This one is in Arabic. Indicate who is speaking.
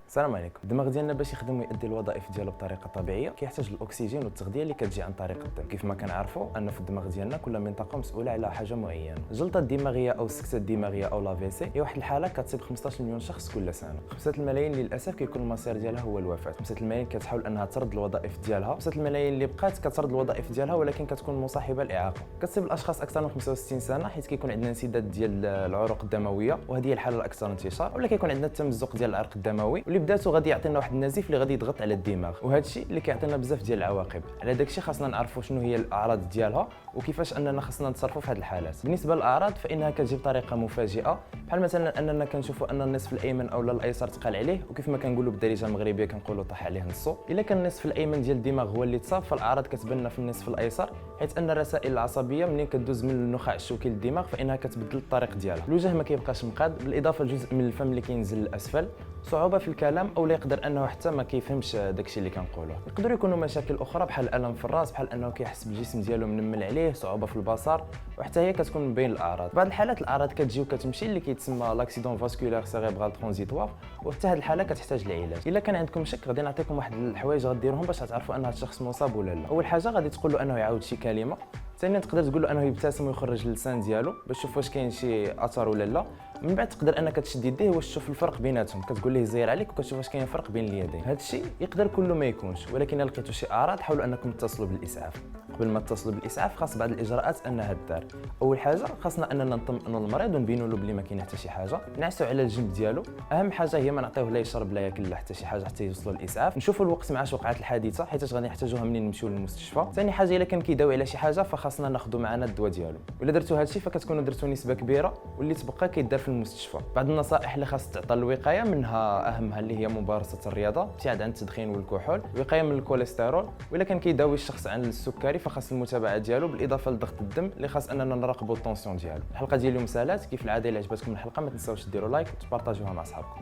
Speaker 1: السلام عليكم. الدماغ ديالنا باش يخدم ويؤدي الوظائف ديالو بطريقه طبيعيه كيحتاج الاكسجين والتغذيه اللي كتجي عن طريق الدم. كيف ما كنعرفوا ان في الدماغ ديالنا كل منطقه مسؤوله على حاجه معينه. الجلطه الدماغيه او السكته الدماغيه او لا في سي هي واحد الحاله كتصيب 15 مليون شخص كل سنه. 5 الملايين للاسف كيكون المصير ديالها هو الوفاه. 5 الملايين كتحاول انها ترد الوظائف ديالها. 5 الملايين اللي بقات كترد الوظائف ديالها ولكن كتكون مصاحبه الاعاقه. كتصيب الاشخاص اكثر من 65 سنه حيت كيكون عندنا انسداد ديال العروق الدمويه وهذه هي الحاله الاكثر انتشار، ولا كيكون عندنا التمزق ديال العرق الدموي واللي بداتو غادي يعطينا واحد النزيف اللي غادي يضغط على الدماغ، وهذا الشيء اللي كيعطينا بزاف ديال العواقب. على داك الشيء خاصنا نعرفوا شنو هي الاعراض ديالها وكيفاش اننا خاصنا نتصرفوا في هذه الحالات. بالنسبه للاعراض فانها كتجي بطريقه مفاجئه، بحال مثلا اننا كنشوفوا ان النصف الايمن او الايسر تقال عليه، وكيف ما كنقولوا بالدارجه المغربيه كنقولوا طاح عليه نصو. الا كان النصف الايمن ديال الدماغ هو اللي تصاب فالاعراض كتبان في النصف الايسر، حيت ان الرسائل العصبيه منين كدوز من النخاع الشوكي للدماغ فانها كتبدل الطريق ديالها. الوجه ما كيبقاش مقاد، بالاضافه لجزء من الفم اللي كينزل للاسفل، صعوبه في الكلام او لا يقدر انه حتى ما كيفهمش داكشي اللي كنقولوه. يقدروا يكونوا مشاكل اخرى بحال الالم في الراس، بحال انه كيحس بالجسم ديالو منمل عليه، صعوبه في البصر، وحتى هي كتكون من بين الاعراض. بعض الحالات الاعراض كتجي وكتمشي اللي كيتسمى لاكسيدون فاسكولار سيريبرال ترانزيتوار، وحتى هذه الحاله كتحتاج لعلاج. الا كان عندكم شك غادي نعطيكم واحد الحوايج غديروهم باش تعرفوا ان هذا الشخص مصاب ولا لا. اول حاجه غادي تقول له انه يعاود شي كلمه، ثانيا تقدر تقول له انه يبتسم ويخرج اللسان ديالو باش تشوف واش كاين شي اثر ولا لا. من بعد تقدر انك تشد يديه واش تشوف الفرق بيناتهم، كتقول ليه زير عليك وكتشوف واش كاين فرق بين اليدين. هذا الشيء يقدر كله ما يكونش، ولكن الا لقيتوا شي اعراض حاولوا انكم تتصلوا بالاسعاف. قبل ما تتصلوا بالاسعاف خاص بعض الاجراءات انها تدار. اول حاجه خاصنا اننا نطمئنوا المريض ونبينوا له بلي ما كاين حتى شي حاجه، نعسوا على الجنب ديالو. اهم حاجه هي ما نعطيوه لا يشرب لا ياكل لا حتى شي حاجه حتى يوصلوا للاسعاف. نشوفوا الوقت معاش وقعت الحادثه حيت غادي نحتاجوها منين نمشيو للمستشفى. ثاني حاجه الا كان كيداوي على شي حاجه فخاصنا ناخذوا معنا الدواء ديالو، ولا درتوا هذا الشيء فكتكونوا درتوا نسبه كبيره واللي تبقى كيدار في المستشفى. بعض النصائح اللي خاص تعطى الوقايه منها اهمها اللي هي ممارسه الرياضه، ابتعاد عن التدخين والكحول، وقايه من الكوليسترول، والا كان كيداوي الشخص عن السكري فخاص المتابعه ديالو بالاضافه لضغط الدم اللي خاص اننا نراقبوا الطونسيون ديالو. الحلقه ديال اليوم سالات، كيف العاده الا عجبتكم الحلقه ما تنساوش ديروا لايك وتبارطاجوها مع صحابكم.